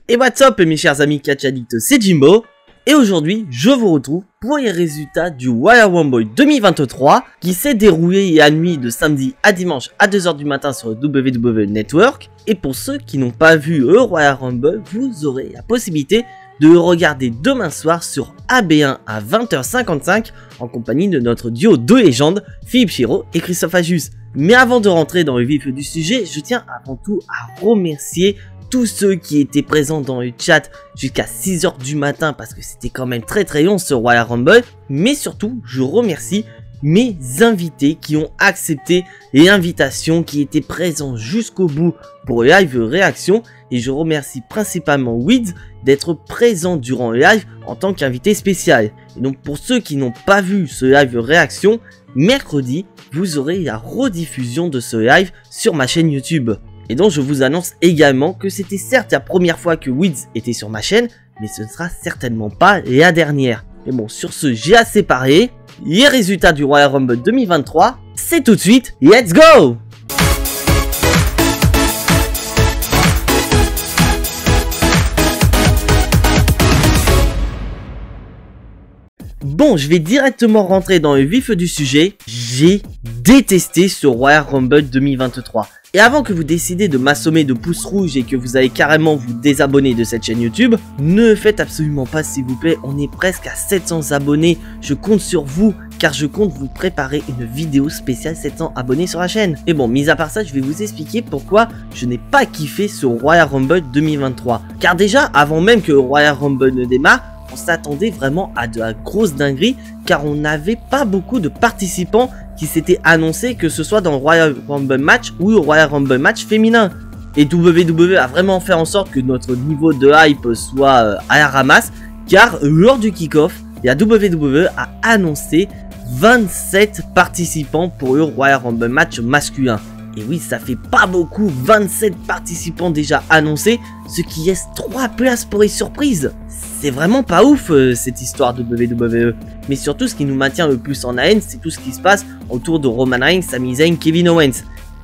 Et what's up mes chers amis catch addicts, c'est Jimbo. Et aujourd'hui, je vous retrouve pour les résultats du Royal Rumble 2023 qui s'est déroulé la nuit de samedi à dimanche à 2 h du matin sur le WWE Network. Et pour ceux qui n'ont pas vu le Royal Rumble, vous aurez la possibilité de le regarder demain soir sur AB1 à 20 h 55 en compagnie de notre duo de légendes, Philippe Chiro et Christophe Ajus. Mais avant de rentrer dans le vif du sujet, je tiens avant tout à remercier tous ceux qui étaient présents dans le chat jusqu'à 6 h du matin parce que c'était quand même très long ce Royal Rumble. Mais surtout, je remercie mes invités qui ont accepté l'invitation, qui étaient présents jusqu'au bout pour le live réaction. Et je remercie principalement Wiz d'être présent durant le live en tant qu'invité spécial. Et donc pour ceux qui n'ont pas vu ce live réaction, mercredi, vous aurez la rediffusion de ce live sur ma chaîne YouTube. Et donc je vous annonce également que c'était certes la première fois que Wiz était sur ma chaîne, mais ce ne sera certainement pas la dernière. Et bon, sur ce, j'ai assez parlé. Les résultats du Royal Rumble 2023, c'est tout de suite, let's go! Bon, je vais directement rentrer dans le vif du sujet. J'ai détesté ce Royal Rumble 2023. Et avant que vous décidez de m'assommer de pouces rouges et que vous allez carrément vous désabonner de cette chaîne YouTube, ne le faites absolument pas s'il vous plaît, on est presque à 700 abonnés, je compte sur vous car je compte vous préparer une vidéo spéciale 700 abonnés sur la chaîne. Et bon, mis à part ça, je vais vous expliquer pourquoi je n'ai pas kiffé ce Royal Rumble 2023. Car déjà, avant même que le Royal Rumble ne démarre, on s'attendait vraiment à de la grosse dinguerie car on n'avait pas beaucoup de participants qui s'étaient annoncés, que ce soit dans le Royal Rumble match ou le Royal Rumble match féminin. Et WWE a vraiment fait en sorte que notre niveau de hype soit à la ramasse car lors du kick-off, la WWE a annoncé 27 participants pour le Royal Rumble match masculin. Et oui, ça fait pas beaucoup, 27 participants déjà annoncés, ce qui laisse 3 places pour les surprises. C'est vraiment pas ouf cette histoire de WWE. Mais surtout, ce qui nous maintient le plus en haleine, c'est tout ce qui se passe autour de Roman Reigns, Sami Zayn, Kevin Owens.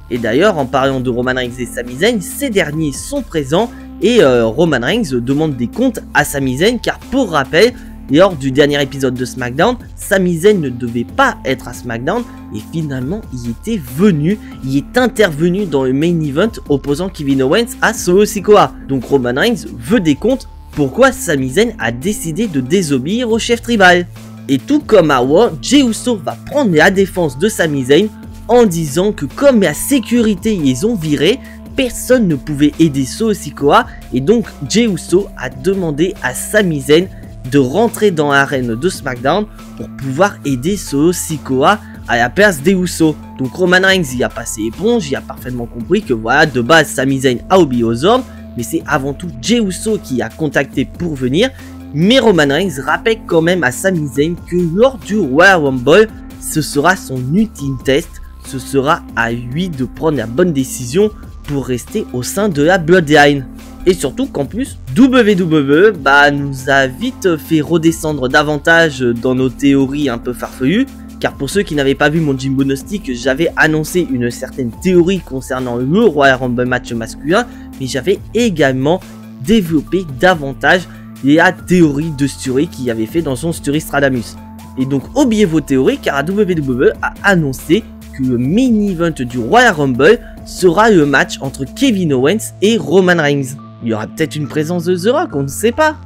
Et d'ailleurs, en parlant de Roman Reigns et Sami Zayn, ces derniers sont présents et Roman Reigns demande des comptes à Sami Zayn car pour rappel, lors du dernier épisode de SmackDown, Sami Zayn ne devait pas être à SmackDown et finalement il était venu, il est intervenu dans le main event opposant Kevin Owens à Solo Sikoa. Donc Roman Reigns veut des comptes pourquoi Sami Zayn a décidé de désobéir au chef tribal. Et tout comme à Raw, Jey Uso va prendre la défense de Sami Zayn en disant que comme la sécurité les ont virés, personne ne pouvait aider Solo Sikoa et donc Jey Uso a demandé à Sami Zayn de rentrer dans l'arène de SmackDown pour pouvoir aider Solo Sikoa à la place des Usos. Donc Roman Reigns y a passé éponge, il a parfaitement compris que voilà, de base Sami Zayn a obéi aux ordres, mais c'est avant tout Jey Uso qui a contacté pour venir. Mais Roman Reigns rappelle quand même à Sami Zayn que lors du Royal Rumble, ce sera son ultime test, ce sera à lui de prendre la bonne décision pour rester au sein de la Bloodline. Et surtout qu'en plus, WWE nous a vite fait redescendre davantage dans nos théories un peu farfelues. Car pour ceux qui n'avaient pas vu mon Jimbo Gnostic, j'avais annoncé une certaine théorie concernant le Royal Rumble match masculin. Mais j'avais également développé davantage la théorie de Sturry qu'il avait fait dans son Sturry Stradamus. Et donc oubliez vos théories car la WWE a annoncé que le main event du Royal Rumble sera le match entre Kevin Owens et Roman Reigns. Il y aura peut-être une présence de The Rock, on ne sait pas.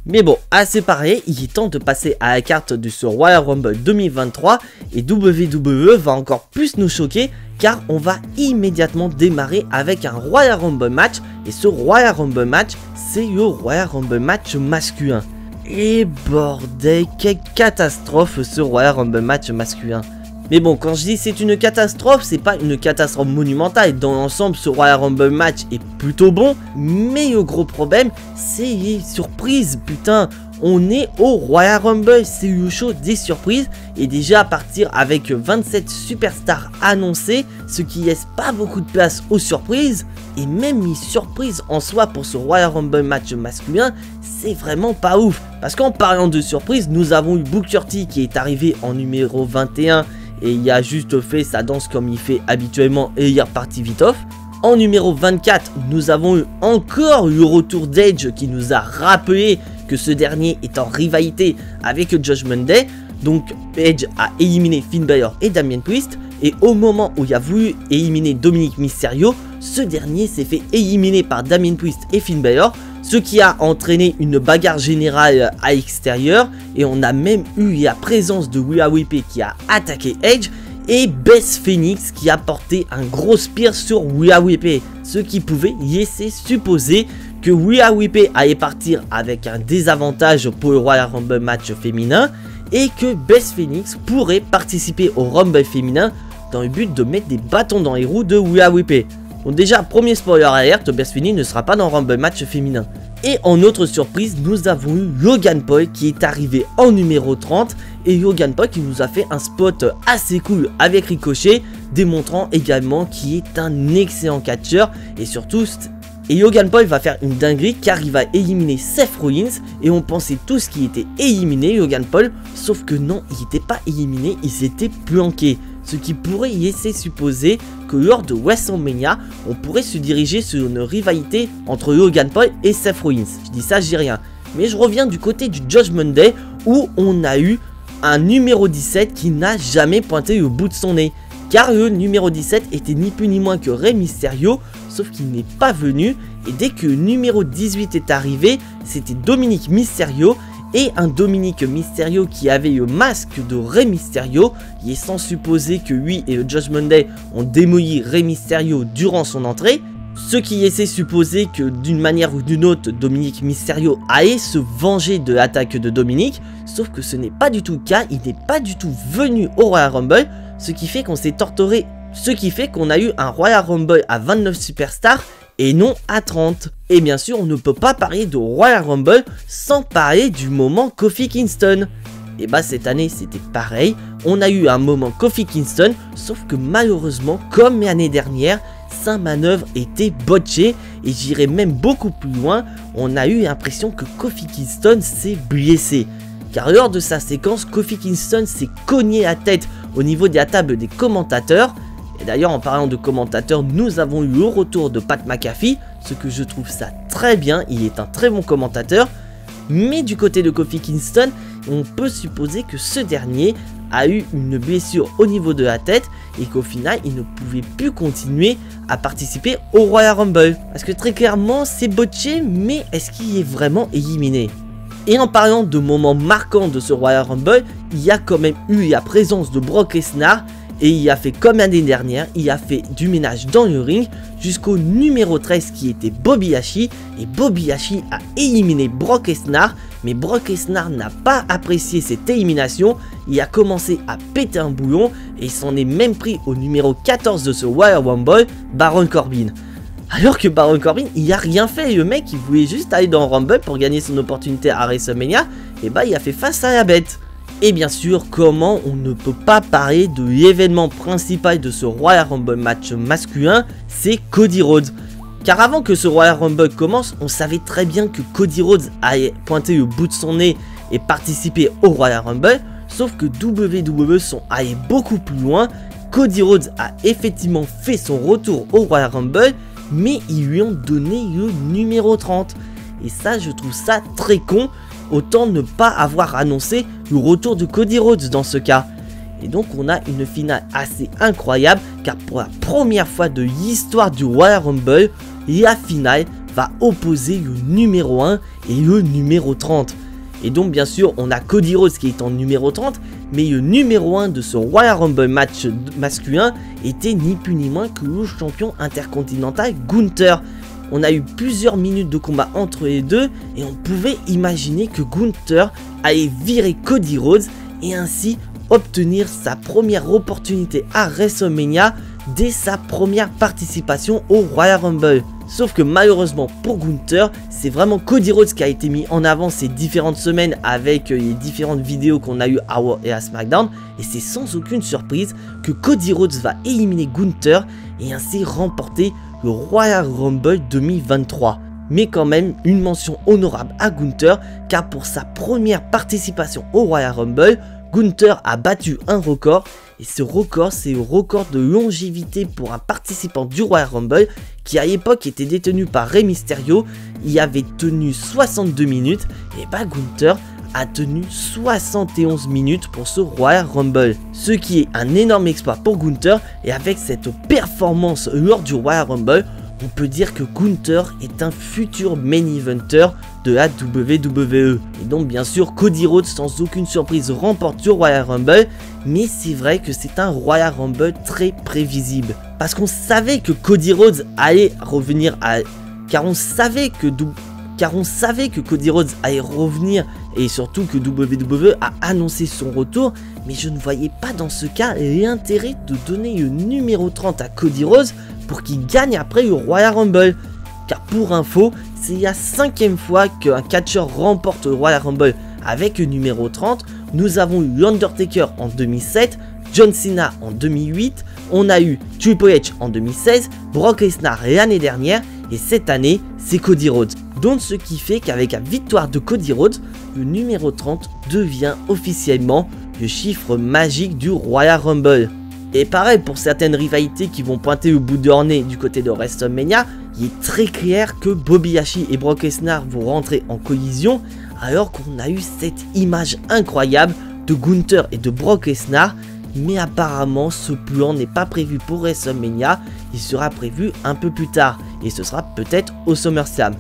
Mais bon, assez parlé, il est temps de passer à la carte de ce Royal Rumble 2023 et WWE va encore plus nous choquer car on va immédiatement démarrer avec un Royal Rumble match et ce Royal Rumble match, c'est le Royal Rumble match masculin. Et bordel, quelle catastrophe ce Royal Rumble match masculin. Mais bon, quand je dis c'est une catastrophe, c'est pas une catastrophe monumentale. Dans l'ensemble, ce Royal Rumble match est plutôt bon. Mais le gros problème, c'est les surprises. Putain, on est au Royal Rumble. C'est le show des surprises. Et déjà à partir avec 27 superstars annoncés, ce qui laisse pas beaucoup de place aux surprises. Et même les surprises en soi pour ce Royal Rumble match masculin, c'est vraiment pas ouf. Parce qu'en parlant de surprises, nous avons eu Booker T qui est arrivé en numéro 21. Et il a juste fait sa danse comme il fait habituellement et il est reparti vite off. En numéro 24, nous avons encore eu le retour d'Edge qui nous a rappelé que ce dernier est en rivalité avec le Judgment Day. Donc Edge a éliminé Finn Balor et Damien Priest. Et au moment où il a voulu éliminer Dominic Mysterio, ce dernier s'est fait éliminer par Damien Priest et Finn Balor, ce qui a entraîné une bagarre générale à l'extérieur. Et on a même eu la présence de Rhea Ripley qui a attaqué Edge et Beth Phoenix qui a porté un gros spear sur Rhea Ripley, ce qui pouvait laisser supposer que Rhea Ripley allait partir avec un désavantage pour le Royal Rumble match féminin et que Beth Phoenix pourrait participer au Rumble féminin dans le but de mettre des bâtons dans les roues de Rhea Ripley. Donc déjà, premier spoiler alerte, Beth Phoenix ne sera pas dans le Rumble match féminin. Et en autre surprise, nous avons eu Logan Paul qui est arrivé en numéro 30. Et Logan Paul qui nous a fait un spot assez cool avec Ricochet, démontrant également qu'il est un excellent catcheur. Et surtout, Logan Paul va faire une dinguerie car il va éliminer Seth Rollins. Et on pensait tous qu'il était éliminé, Logan Paul. Sauf que non, il n'était pas éliminé, il s'était planqué. Ce qui pourrait laisser supposer que lors de WrestleMania, on pourrait se diriger sur une rivalité entre Logan Paul et Seth Rollins. Je dis ça, je dis rien. Mais je reviens du côté du Judgment Day où on a eu un numéro 17 qui n'a jamais pointé le bout de son nez. Car le numéro 17 était ni plus ni moins que Rey Mysterio, sauf qu'il n'est pas venu. Et dès que le numéro 18 est arrivé, c'était Dominic Mysterio. Et un Dominic Mysterio qui avait le masque de Rey Mysterio. Il est sans supposer que lui et le Judgment Day ont démoli Rey Mysterio durant son entrée. Ce qui laissait supposer que d'une manière ou d'une autre, Dominic Mysterio allait se venger de l'attaque de Dominic. Sauf que ce n'est pas du tout le cas, il n'est pas du tout venu au Royal Rumble. Ce qui fait qu'on s'est torturé, ce qui fait qu'on a eu un Royal Rumble à 29 superstars et non à 30. Et bien sûr, on ne peut pas parler de Royal Rumble sans parler du moment Kofi Kingston. Et bah cette année c'était pareil, on a eu un moment Kofi Kingston, sauf que malheureusement, comme l'année dernière, sa manœuvre était botchée. Et j'irai même beaucoup plus loin, on a eu l'impression que Kofi Kingston s'est blessé. Car lors de sa séquence, Kofi Kingston s'est cogné la tête au niveau de la table des commentateurs. Et d'ailleurs, en parlant de commentateurs, nous avons eu le retour de Pat McAfee, ce que je trouve ça très bien, il est un très bon commentateur. Mais du côté de Kofi Kingston, on peut supposer que ce dernier a eu une blessure au niveau de la tête et qu'au final, il ne pouvait plus continuer à participer au Royal Rumble. Parce que très clairement, c'est botché, mais est-ce qu'il est vraiment éliminé ? Et en parlant de moments marquants de ce Royal Rumble, il y a quand même eu la présence de Brock Lesnar. Et il a fait comme l'année dernière, il a fait du ménage dans le ring jusqu'au numéro 13 qui était Bobby Lashley. Et Bobby Lashley a éliminé Brock Lesnar, mais Brock Lesnar n'a pas apprécié cette élimination. Il a commencé à péter un boulon et s'en est même pris au numéro 14 de ce Royal Rumble, Baron Corbin. Alors que Baron Corbin, il a rien fait, le mec il voulait juste aller dans le Rumble pour gagner son opportunité à WrestleMania. Et bah il a fait face à la bête. Et bien sûr, comment on ne peut pas parler de l'événement principal de ce Royal Rumble match masculin, c'est Cody Rhodes. Car avant que ce Royal Rumble commence, on savait très bien que Cody Rhodes allait pointer le bout de son nez et participer au Royal Rumble. Sauf que WWE sont allés beaucoup plus loin. Cody Rhodes a effectivement fait son retour au Royal Rumble, mais ils lui ont donné le numéro 30. Et ça, je trouve ça très con. Autant ne pas avoir annoncé le retour de Cody Rhodes dans ce cas. Et donc on a une finale assez incroyable, car pour la première fois de l'histoire du Royal Rumble, la finale va opposer le numéro 1 et le numéro 30. Et donc bien sûr on a Cody Rhodes qui est en numéro 30, mais le numéro 1 de ce Royal Rumble match masculin était ni plus ni moins que le champion intercontinental Gunther. On a eu plusieurs minutes de combat entre les deux et on pouvait imaginer que Gunther allait virer Cody Rhodes et ainsi obtenir sa première opportunité à WrestleMania dès sa première participation au Royal Rumble. Sauf que malheureusement pour Gunther, c'est vraiment Cody Rhodes qui a été mis en avant ces différentes semaines avec les différentes vidéos qu'on a eues à Raw et à SmackDown. Et c'est sans aucune surprise que Cody Rhodes va éliminer Gunther et ainsi remporter le Royal Rumble 2023. Mais quand même une mention honorable à Gunther, car pour sa première participation au Royal Rumble, Gunther a battu un record et ce record c'est le record de longévité pour un participant du Royal Rumble qui à l'époque était détenu par Rey Mysterio. Il avait tenu 62 minutes et Gunther a tenu 71 minutes pour ce Royal Rumble, ce qui est un énorme exploit pour Gunther. Et avec cette performance lors du Royal Rumble, on peut dire que Gunther est un futur main eventer de la WWE. Et donc bien sûr Cody Rhodes sans aucune surprise remporte le Royal Rumble, mais c'est vrai que c'est un Royal Rumble très prévisible. Parce qu'on savait que Cody Rhodes allait revenir car on savait que Cody Rhodes allait revenir et surtout que WWE a annoncé son retour, mais je ne voyais pas dans ce cas l'intérêt de donner le numéro 30 à Cody Rhodes pour qu'il gagne après le Royal Rumble. Car pour info, c'est la 5e fois qu'un catcheur remporte le Royal Rumble avec le numéro 30. Nous avons eu l'Undertaker en 2007, John Cena en 2008, on a eu Triple H en 2016, Brock Lesnar l'année dernière et cette année c'est Cody Rhodes. Donc ce qui fait qu'avec la victoire de Cody Rhodes, le numéro 30 devient officiellement le chiffre magique du Royal Rumble. Et pareil pour certaines rivalités qui vont pointer le bout de leur nez du côté de WrestleMania, il est très clair que Bobby Lashley et Brock Lesnar vont rentrer en collision alors qu'on a eu cette image incroyable de Gunther et de Brock Lesnar. Mais apparemment ce plan n'est pas prévu pour WrestleMania, il sera prévu un peu plus tard et ce sera peut-être au SummerSlam.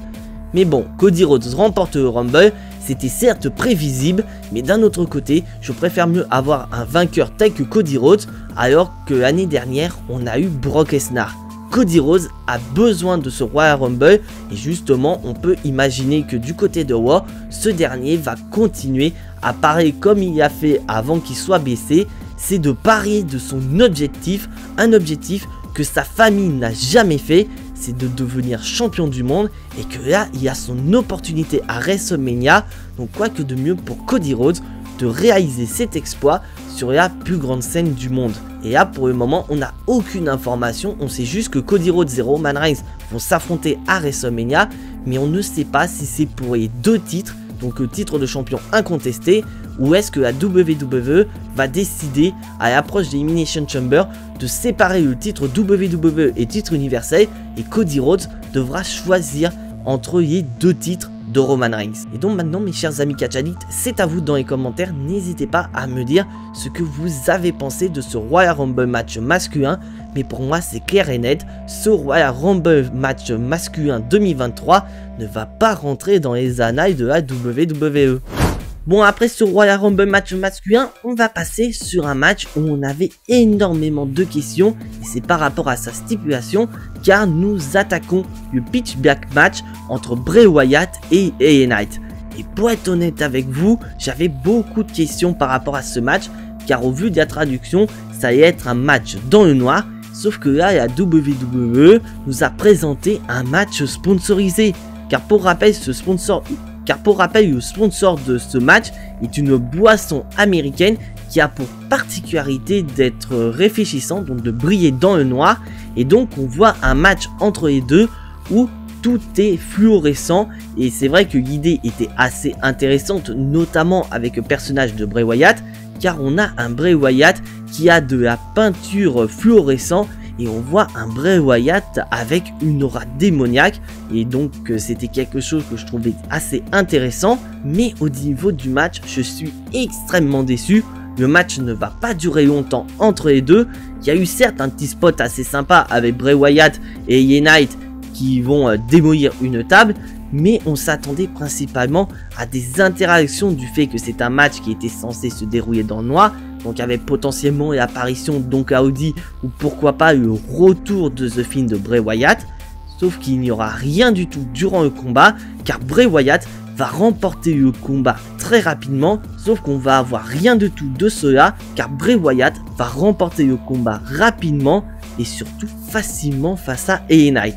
Mais bon, Cody Rhodes remporte le Rumble, c'était certes prévisible, mais d'un autre côté, je préfère mieux avoir un vainqueur tel que Cody Rhodes, alors que l'année dernière, on a eu Brock Lesnar. Cody Rhodes a besoin de ce Royal Rumble, et justement, on peut imaginer que du côté de Raw, ce dernier va continuer à parier comme il a fait avant qu'il soit blessé, c'est de parier de son objectif, un objectif que sa famille n'a jamais fait, c'est de devenir champion du monde et que là il y a son opportunité à WrestleMania. Donc quoi que de mieux pour Cody Rhodes de réaliser cet exploit sur la plus grande scène du monde. Et là pour le moment on n'a aucune information, on sait juste que Cody Rhodes et Roman Reigns vont s'affronter à WrestleMania, mais on ne sait pas si c'est pour les deux titres, donc le titre de champion incontesté, ou est-ce que la WWE va décider à l'approche des Elimination Chamber de séparer le titre WWE et titre universel, et Cody Rhodes devra choisir entre les deux titres de Roman Reigns. Et donc maintenant mes chers amis Catch Addicts, c'est à vous dans les commentaires, n'hésitez pas à me dire ce que vous avez pensé de ce Royal Rumble match masculin, mais pour moi c'est clair et net, ce Royal Rumble match masculin 2023 ne va pas rentrer dans les annales de la WWE. Bon, après ce Royal Rumble match masculin, on va passer sur un match où on avait énormément de questions, et c'est par rapport à sa stipulation, car nous attaquons le Pitch Black match entre Bray Wyatt et LA Knight. Et pour être honnête avec vous, j'avais beaucoup de questions par rapport à ce match, car au vu de la traduction, ça allait être un match dans le noir, sauf que là, la WWE nous a présenté un match sponsorisé, car pour rappel, le sponsor de ce match est une boisson américaine qui a pour particularité d'être réfléchissante, donc de briller dans le noir. Et donc on voit un match entre les deux où tout est fluorescent. Et c'est vrai que l'idée était assez intéressante, notamment avec le personnage de Bray Wyatt, car on a un Bray Wyatt qui a de la peinture fluorescente. Et on voit un Bray Wyatt avec une aura démoniaque. Et donc c'était quelque chose que je trouvais assez intéressant. Mais au niveau du match, je suis extrêmement déçu. Le match ne va pas durer longtemps entre les deux. Il y a eu certes un petit spot assez sympa avec Bray Wyatt et LA Knight qui vont démolir une table. Mais on s'attendait principalement à des interactions du fait que c'est un match qui était censé se dérouler dans le noir. Donc avec potentiellement l'apparition de Don Callis ou pourquoi pas le retour de The Fiend de Bray Wyatt. Sauf qu'il n'y aura rien du tout durant le combat, car Bray Wyatt va remporter le combat très rapidement. Sauf qu'on va avoir rien du tout de cela, car Bray Wyatt va remporter le combat rapidement et surtout facilement face à LA Knight.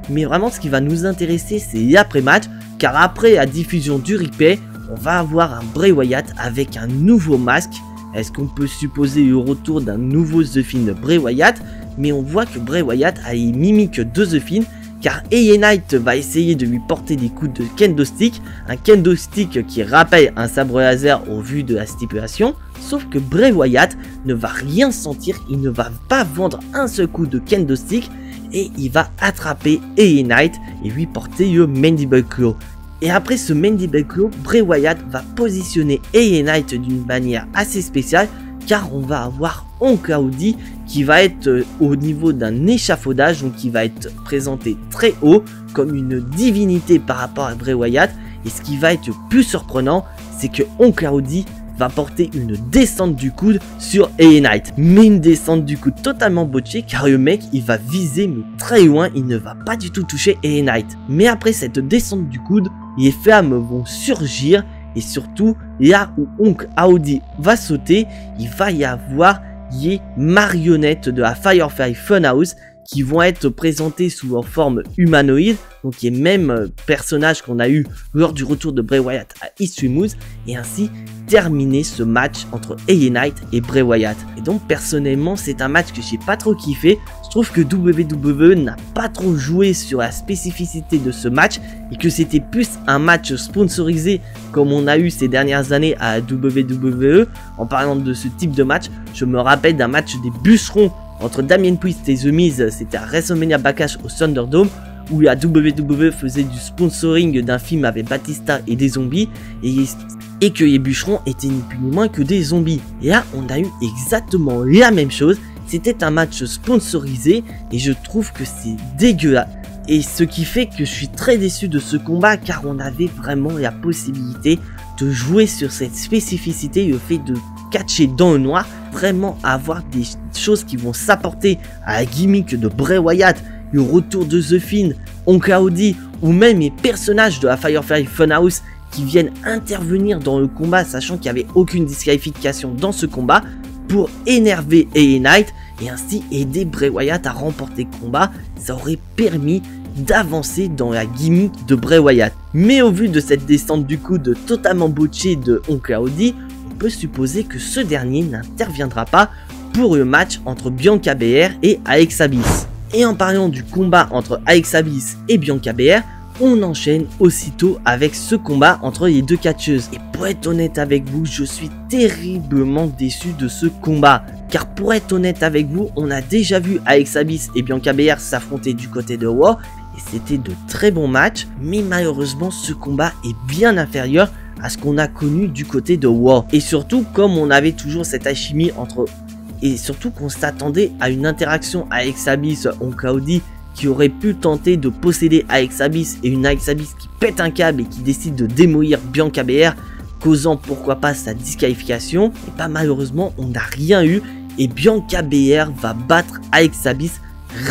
Mais vraiment ce qui va nous intéresser c'est l'après-match, car après la diffusion du replay, on va avoir un Bray Wyatt avec un nouveau masque. Est-ce qu'on peut supposer le retour d'un nouveau The Fiend de Bray Wyatt? Mais on voit que Bray Wyatt a les mimiques de The Fiend car LA Knight va essayer de lui porter des coups de kendo stick, un kendo stick qui rappelle un sabre laser au vu de la stipulation, sauf que Bray Wyatt ne va rien sentir, il ne va pas vendre un seul coup de kendo stick et il va attraper LA Knight et lui porter le Mandible Claw. Et après ce Mandible Claw, Bray Wyatt va positionner LA Knight d'une manière assez spéciale, car on va avoir Oncle Howdy qui va être au niveau d'un échafaudage, donc qui va être présenté très haut comme une divinité par rapport à Bray Wyatt. Et ce qui va être plus surprenant, c'est que Oncle Howdy va porter une descente du coude sur LA Knight, mais une descente du coude totalement botchée, car le mec il va viser mais très loin, il ne va pas du tout toucher LA Knight. Mais après cette descente du coude, les flammes vont surgir. Et surtout, là où Oncle Howdy va sauter, il va y avoir les marionnettes de la Firefly Funhouse qui vont être présentées sous leur forme humanoïde. Donc les mêmes personnages qu'on a eu lors du retour de Bray Wyatt à Extreme Rules. Et ainsi terminer ce match entre LA Knight et Bray Wyatt. Et donc personnellement, c'est un match que j'ai pas trop kiffé. Je trouve que WWE n'a pas trop joué sur la spécificité de ce match et que c'était plus un match sponsorisé comme on a eu ces dernières années à WWE. En parlant de ce type de match, je me rappelle d'un match des bûcherons entre Damien Priest et The Miz, c'était à WrestleMania Backlash au Thunderdome, où la WWE faisait du sponsoring d'un film avec Batista et des zombies, et que les bûcherons étaient ni plus ni moins que des zombies. Et là, on a eu exactement la même chose. C'était un match sponsorisé et je trouve que c'est dégueulasse. Et ce qui fait que je suis très déçu de ce combat, car on avait vraiment la possibilité de jouer sur cette spécificité, le fait de catcher dans le noir, vraiment avoir des choses qui vont s'apporter à la gimmick de Bray Wyatt, le retour de The Fiend, Oncle Howdy, ou même les personnages de la Firefly Funhouse qui viennent intervenir dans le combat, sachant qu'il n'y avait aucune disqualification dans ce combat, pour énerver LA Knight et ainsi aider Bray Wyatt à remporter le combat. Ça aurait permis d'avancer dans la gimmick de Bray Wyatt. Mais au vu de cette descente du coude totalement botchée de Oncle Howdy, on peut supposer que ce dernier n'interviendra pas pour le match entre Bianca Belair et Alexa Bliss. Et en parlant du combat entre Alexa Bliss et Bianca Belair, on enchaîne aussitôt avec ce combat entre les deux catcheuses. Et pour être honnête avec vous, je suis terriblement déçu de ce combat. Car pour être honnête avec vous, on a déjà vu Alexa Bliss et Bianca Belair s'affronter du côté de Raw. Et c'était de très bons matchs. Mais malheureusement, ce combat est bien inférieur à ce qu'on a connu du côté de Raw. Et surtout, comme on avait toujours cette alchimie entre... Et surtout qu'on s'attendait à une interaction Alexa Bliss, Oncle Howdy, qui aurait pu tenter de posséder Alexa Bliss, et une Alexa Bliss qui pète un câble et qui décide de démolir Bianca Belair, causant pourquoi pas sa disqualification. Et pas malheureusement, on n'a rien eu et Bianca Belair va battre Alexa Bliss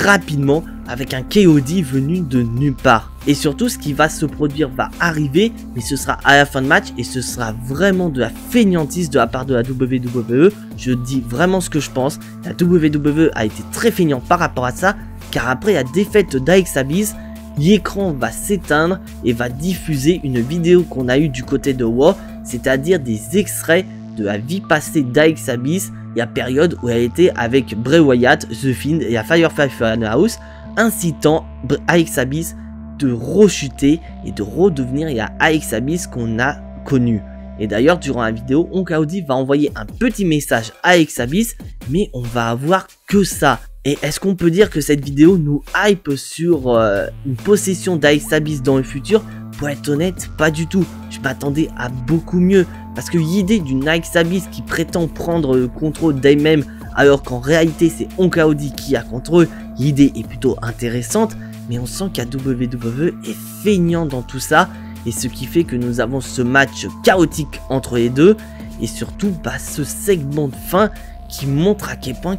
rapidement avec un KOD venu de nulle part. Et surtout, ce qui va se produire va arriver, mais ce sera à la fin de match et ce sera vraiment de la fainéantise de la part de la WWE. Je dis vraiment ce que je pense. La WWE a été très fainéante par rapport à ça, car après la défaite d'Alexa Bliss, l'écran va s'éteindre et va diffuser une vidéo qu'on a eue du côté de Raw, c'est-à-dire des extraits de la vie passée d'Alexa Bliss, la période où elle était avec Bray Wyatt, The Fiend et la Firefly Funhouse, incitant Alexa Bliss de rechuter et de redevenir la Alexa Bliss qu'on a connue. Et d'ailleurs, durant la vidéo, Oncle Howdy va envoyer un petit message à Alexa Bliss, mais on va avoir que ça. Et est-ce qu'on peut dire que cette vidéo nous hype sur une possession d'Alexa Bliss dans le futur? Pour être honnête, pas du tout. Je m'attendais à beaucoup mieux. Parce que l'idée d'une Alexa Bliss qui prétend prendre le contrôle d'elle-même, alors qu'en réalité c'est Oncle Howdy qui a contrôle, l'idée est plutôt intéressante. Mais on sent qu'à WWE est feignant dans tout ça. Et ce qui fait que nous avons ce match chaotique entre les deux. Et surtout, ce segment de fin qui montre à quel point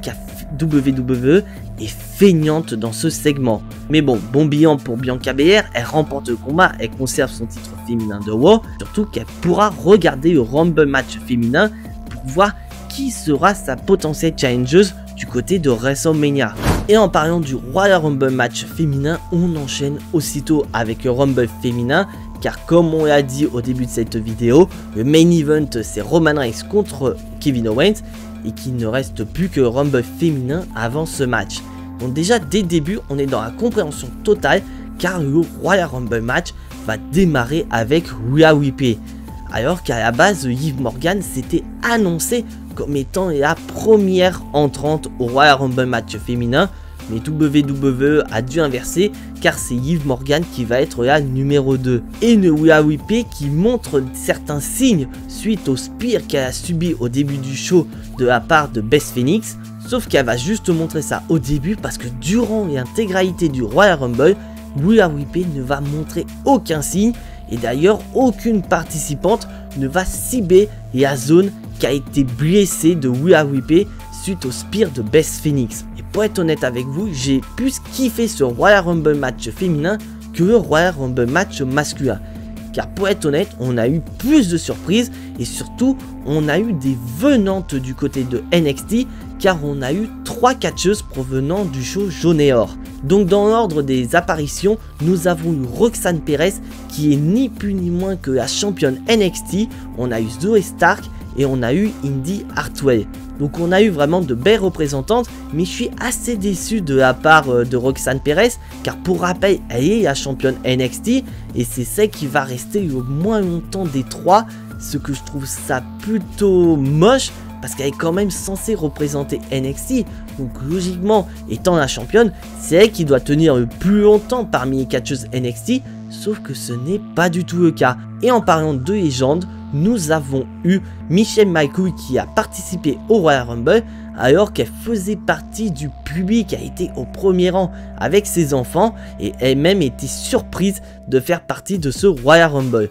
WWE est feignante dans ce segment. Mais bon bilan pour Bianca Belair, elle remporte le combat, elle conserve son titre féminin de Raw, surtout qu'elle pourra regarder le Rumble match féminin pour voir qui sera sa potentielle challengeuse du côté de WrestleMania. Et en parlant du Royal Rumble match féminin, on enchaîne aussitôt avec le Rumble féminin, car comme on l'a dit au début de cette vidéo, le main event c'est Roman Reigns contre Kevin Owens, et qu'il ne reste plus que le Rumble féminin avant ce match. Donc déjà dès le début on est dans la compréhension totale, car le Royal Rumble match va démarrer avec Rhea Ripley. Alors qu'à la base, Liv Morgan s'était annoncé comme étant la première entrante au Royal Rumble match féminin, mais WWE a dû inverser car c'est Liv Morgan qui va être la numéro 2. Et une Rhea Ripley qui montre certains signes suite au spear qu'elle a subi au début du show de la part de Beth Phoenix, sauf qu'elle va juste montrer ça au début parce que durant l'intégralité du Royal Rumble, Rhea Ripley ne va montrer aucun signe et d'ailleurs aucune participante ne va cibler la zone qui a été blessée de Rhea Ripley suite au spear de Beth Phoenix. Et pour être honnête avec vous, j'ai plus kiffé ce Royal Rumble match féminin que le Royal Rumble match masculin. Car pour être honnête, on a eu plus de surprises et surtout, on a eu des venantes du côté de NXT car on a eu 3 catcheuses provenant du show Jaune et Or. Donc dans l'ordre des apparitions, nous avons eu Roxanne Perez qui est ni plus ni moins que la championne NXT, on a eu Zoey Stark et on a eu Indi Hartwell. Donc on a eu vraiment de belles représentantes, mais je suis assez déçu de la part de Roxanne Perez, car pour rappel, elle est la championne NXT, et c'est celle qui va rester le moins longtemps des 3, ce que je trouve ça plutôt moche, parce qu'elle est quand même censée représenter NXT, donc logiquement, étant la championne, c'est elle qui doit tenir le plus longtemps parmi les catcheuses NXT, sauf que ce n'est pas du tout le cas. Et en parlant de légende, nous avons eu Michelle McCool qui a participé au Royal Rumble alors qu'elle faisait partie du public, qui a été au premier rang avec ses enfants et elle-même était surprise de faire partie de ce Royal Rumble.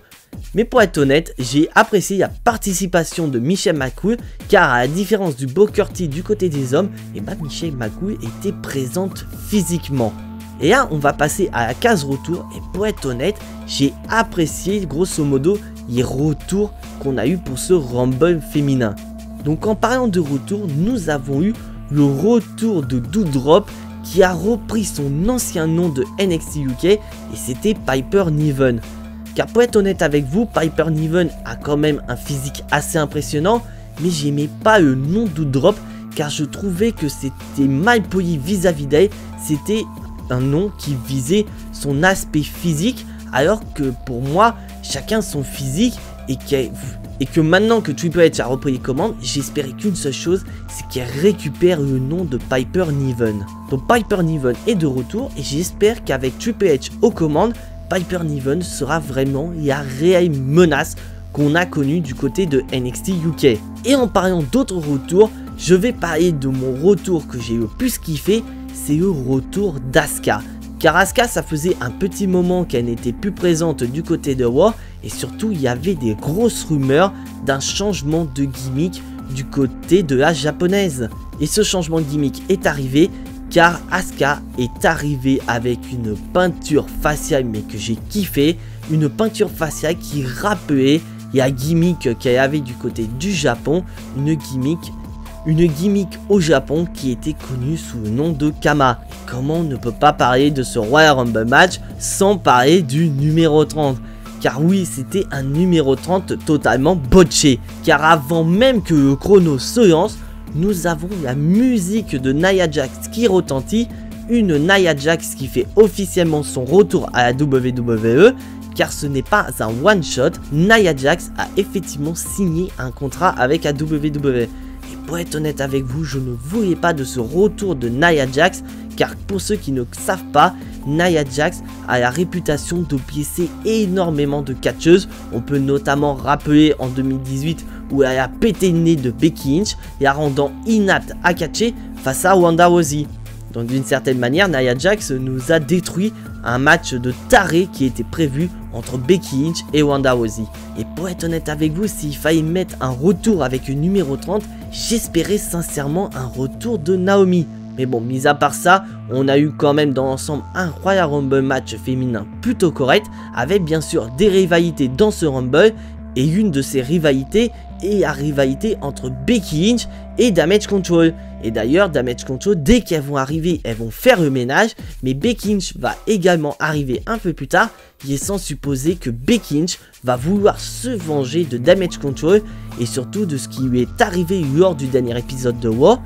Mais pour être honnête, j'ai apprécié la participation de Michelle McCool car à la différence du Booker T du côté des hommes, Michelle McCool était présente physiquement. Et là, on va passer à la case retour et pour être honnête, j'ai apprécié grosso modo les retours qu'on a eu pour ce Rumble féminin. Donc en parlant de retour, nous avons eu le retour de Doudrop qui a repris son ancien nom de NXT UK et c'était Piper Niven. Car pour être honnête avec vous, Piper Niven a quand même un physique assez impressionnant, mais j'aimais pas le nom Doudrop car je trouvais que c'était mal poli vis-à-vis d'elle, c'était un nom qui visait son aspect physique alors que pour moi, chacun son physique et que maintenant que Triple H a repris les commandes, j'espérais qu'une seule chose, c'est qu'elle récupère le nom de Piper Niven. Donc Piper Niven est de retour et j'espère qu'avec Triple H aux commandes, Piper Niven sera vraiment la réelle menace qu'on a connue du côté de NXT UK. Et en parlant d'autres retours, je vais parler de mon retour que j'ai le plus kiffé, c'est le retour d'Asuka. Car Asuka, ça faisait un petit moment qu'elle n'était plus présente du côté de Raw et surtout il y avait des grosses rumeurs d'un changement de gimmick du côté de la japonaise. Et ce changement de gimmick est arrivé car Asuka est arrivée avec une peinture faciale mais que j'ai kiffé, une peinture faciale qui rappelait la gimmick qu'elle avait du côté du Japon, une gimmick au Japon qui était connue sous le nom de Kama. Et comment on ne peut pas parler de ce Royal Rumble match sans parler du numéro 30? Car oui, c'était un numéro 30 totalement botché. Car avant même que le chrono se lance, nous avons la musique de Nia Jax qui retentit. Une Nia Jax qui fait officiellement son retour à la WWE. Car ce n'est pas un one shot, Nia Jax a effectivement signé un contrat avec la WWE. Pour être honnête avec vous, je ne voulais pas de ce retour de Nia Jax, car pour ceux qui ne savent pas, Nia Jax a la réputation de blesser énormément de catcheuses. On peut notamment rappeler en 2018 où elle a pété le nez de Becky Lynch, la rendant inapte à catcher face à Ronda Rousey. Donc d'une certaine manière, Nia Jax nous a détruit un match de taré qui était prévu entre Becky Lynch et Ronda Rousey. Et pour être honnête avec vous, s'il fallait mettre un retour avec le numéro 30, j'espérais sincèrement un retour de Naomi. Mais bon, mis à part ça, on a eu quand même dans l'ensemble un Royal Rumble match féminin plutôt correct, avec bien sûr des rivalités dans ce Rumble, et une de ces rivalités est la rivalité entre Becky Lynch et Damage Control. Et d'ailleurs, Damage Control, dès qu'elles vont arriver, elles vont faire le ménage, mais Becky Lynch va également arriver un peu plus tard, il est sans supposer que Becky Lynch va vouloir se venger de Damage Control, et surtout de ce qui lui est arrivé lors du dernier épisode de Raw,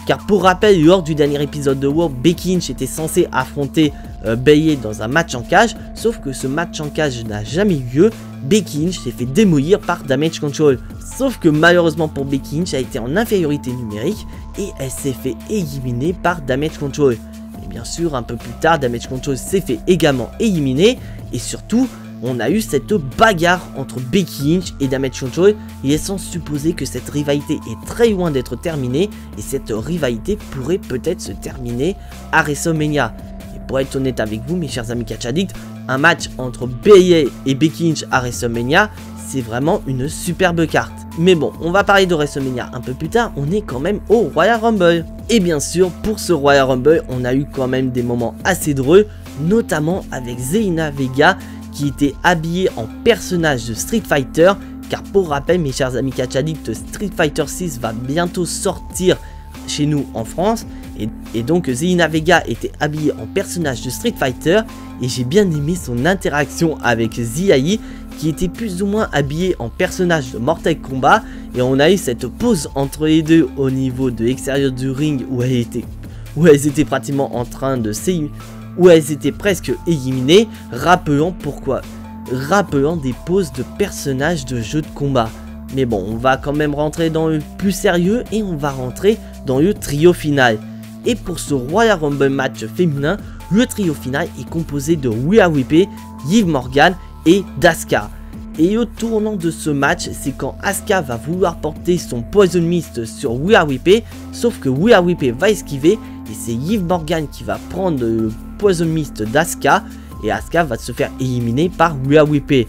car pour rappel, lors du dernier épisode de WoW, Becky Lynch était censée affronter Bayley dans un match en cage, sauf que ce match en cage n'a jamais eu lieu. Becky Lynch s'est fait démolir par Damage Control, sauf que malheureusement pour Becky Lynch, elle a été en infériorité numérique et elle s'est fait éliminer par Damage Control. Et bien sûr, un peu plus tard, Damage Control s'est fait également éliminer et surtout, on a eu cette bagarre entre Becky Lynch et Damage Control. Il est sans supposer que cette rivalité est très loin d'être terminée et cette rivalité pourrait peut-être se terminer à WrestleMania. Et pour être honnête avec vous, mes chers amis Catch Addict, un match entre Bayley et Becky Lynch à WrestleMania, c'est vraiment une superbe carte. Mais bon, on va parler de WrestleMania un peu plus tard, on est quand même au Royal Rumble. Et bien sûr, pour ce Royal Rumble, on a eu quand même des moments assez drôles, notamment avec Zelina Vega, qui était habillé en personnage de Street Fighter, car pour rappel mes chers amis Catch Addict, Street Fighter 6 va bientôt sortir chez nous en France, et donc Zelina Vega était habillée en personnage de Street Fighter, et j'ai bien aimé son interaction avec Ziai, qui était plus ou moins habillé en personnage de Mortal Kombat, et on a eu cette pause entre les deux au niveau de l'extérieur du ring où elles étaient pratiquement en train de où elles étaient presque éliminées, rappelant des poses de personnages de jeux de combat. Mais bon, on va quand même rentrer dans le plus sérieux et on va rentrer dans le trio final. Et pour ce Royal Rumble match féminin, le trio final est composé de Rhea Ripley, Liv Morgan et d'Asuka. Et au tournant de ce match, c'est quand Asuka va vouloir porter son Poison Mist sur Rhea Ripley, sauf que Rhea Ripley va esquiver et c'est Liv Morgan qui va prendre le Poison Mist d'Asuka et Asuka va se faire éliminer par Rhea Ripley.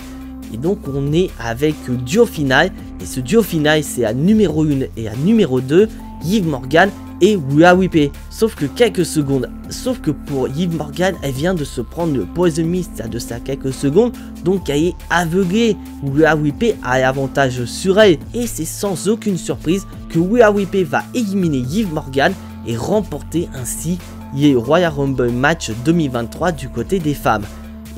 Et donc on est avec le duo final, et ce duo final c'est à numéro 1 et à numéro 2, Liv Morgan et Rhea Ripley. Sauf que pour Liv Morgan, elle vient de se prendre le Poison Mist il y a de ça quelques secondes, donc elle est aveuglée. Rhea Ripley a l'avantage sur elle, et c'est sans aucune surprise que Rhea Ripley va éliminer Liv Morgan et remporter ainsi le Royal Rumble match 2023 du côté des femmes.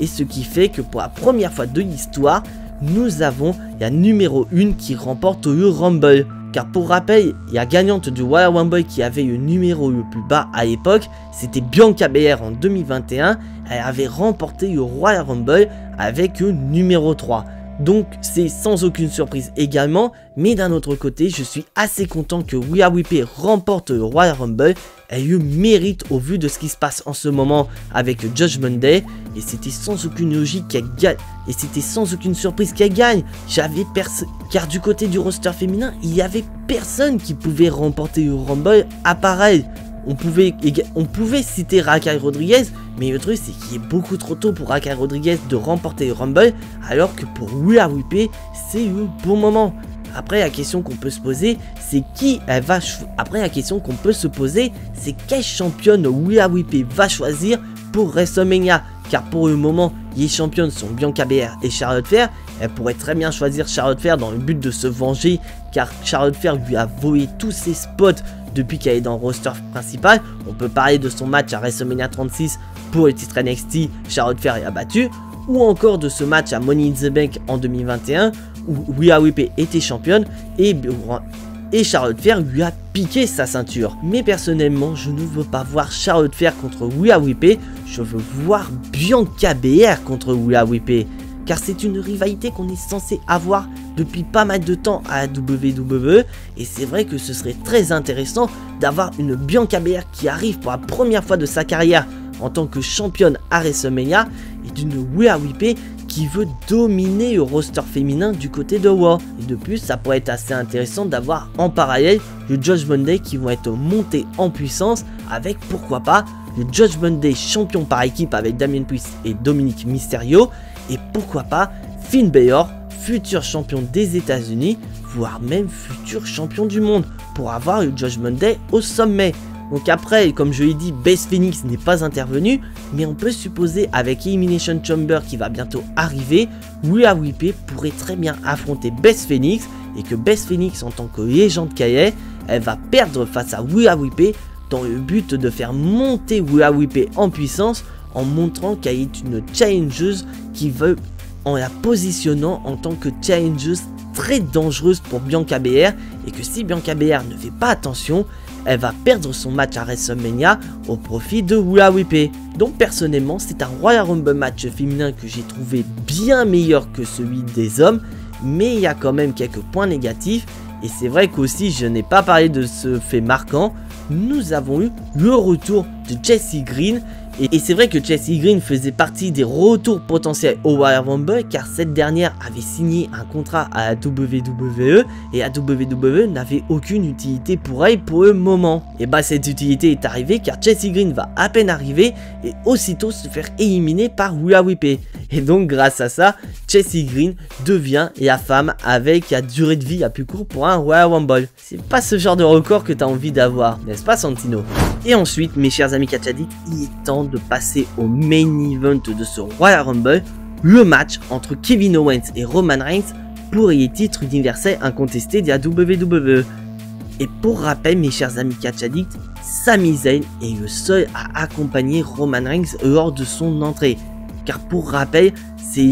Et ce qui fait que pour la première fois de l'histoire, nous avons la numéro 1 qui remporte le Rumble. Car pour rappel, la gagnante du Royal Rumble qui avait le numéro le plus bas à l'époque, c'était Bianca Belair en 2021. Elle avait remporté le Royal Rumble avec le numéro 3. Donc c'est sans aucune surprise également, mais d'un autre côté, je suis assez content que Rhea Ripley remporte le Royal Rumble. Elle le mérite au vu de ce qui se passe en ce moment avec Judgment Day, et c'était sans aucune logique qu'elle gagne, et c'était sans aucune surprise qu'elle gagne. Car du côté du roster féminin, il y avait personne qui pouvait remporter le Rumble à pareil. On pouvait citer Raquel Rodriguez, mais le truc c'est qu'il est beaucoup trop tôt pour Raquel Rodriguez de remporter le Rumble, alors que pour Rhea Ripley, c'est le bon moment. Après la question qu'on peut se poser, c'est quelle championne Rhea Ripley va choisir pour WrestleMania. Car pour le moment, les championnes sont Bianca Belair et Charlotte Flair. Elle pourrait très bien choisir Charlotte Flair dans le but de se venger, car Charlotte Flair lui a volé tous ses spots depuis qu'elle est dans le roster principal. On peut parler de son match à WrestleMania 36 pour le titre NXT, Charlotte Flair est abattue, ou encore de ce match à Money in the Bank en 2021 où Rhea Ripley était championne et Charlotte Flair lui a piqué sa ceinture. Mais personnellement, je ne veux pas voir Charlotte Flair contre Rhea Ripley, je veux voir Bianca Belair contre Rhea Ripley. Car c'est une rivalité qu'on est censé avoir depuis pas mal de temps à la WWE, et c'est vrai que ce serait très intéressant d'avoir une Bianca Belair qui arrive pour la première fois de sa carrière en tant que championne à WrestleMania, et d'une Rhea Ripley qui veut dominer le roster féminin du côté de Raw. Et de plus, ça pourrait être assez intéressant d'avoir en parallèle le Judgment Day qui vont être montés en puissance avec, pourquoi pas, le Judgment Day champion par équipe avec Damien Priest et Dominic Mysterio, et pourquoi pas Finn Balor, futur champion des États-Unis, voire même futur champion du monde, pour avoir le Judgment Day au sommet. Donc après, comme je l'ai dit, Beth Phoenix n'est pas intervenu, mais on peut supposer avec Elimination Chamber qui va bientôt arriver, Rhea Ripley pourrait très bien affronter Beth Phoenix, et que Beth Phoenix en tant que légende qu'elle est, elle va perdre face à Rhea Ripley dans le but de faire monter Rhea Ripley en puissance, en montrant qu'elle est une challengeuse qui veut, en la positionnant en tant que challengeuse très dangereuse pour Bianca Belair, et que si Bianca Belair ne fait pas attention, elle va perdre son match à WrestleMania au profit de Rhea Ripley. Donc personnellement, c'est un Royal Rumble match féminin que j'ai trouvé bien meilleur que celui des hommes, mais il y a quand même quelques points négatifs. Et c'est vrai qu'aussi, je n'ai pas parlé de ce fait marquant, nous avons eu le retour de Jessie Green. Et c'est vrai que Jessie Green faisait partie des retours potentiels au Royal Rumble, car cette dernière avait signé un contrat à la WWE et la WWE n'avait aucune utilité pour elle pour le moment. Et bah cette utilité est arrivée car Jessie Green va à peine arriver et aussitôt se faire éliminer par Rhea Ripley. Et donc grâce à ça, Jessie Green devient la femme avec la durée de vie la plus courte pour un Royal Rumble. C'est pas ce genre de record que tu as envie d'avoir, n'est-ce pas Santino? Et ensuite, mes chers amis catch addicts, il est temps de passer au main event de ce Royal Rumble, le match entre Kevin Owens et Roman Reigns pour les titres universels incontestés de la WWE. Et pour rappel, mes chers amis catch addicts, Sami Zayn est le seul à accompagner Roman Reigns lors de son entrée. Car pour rappel, c'est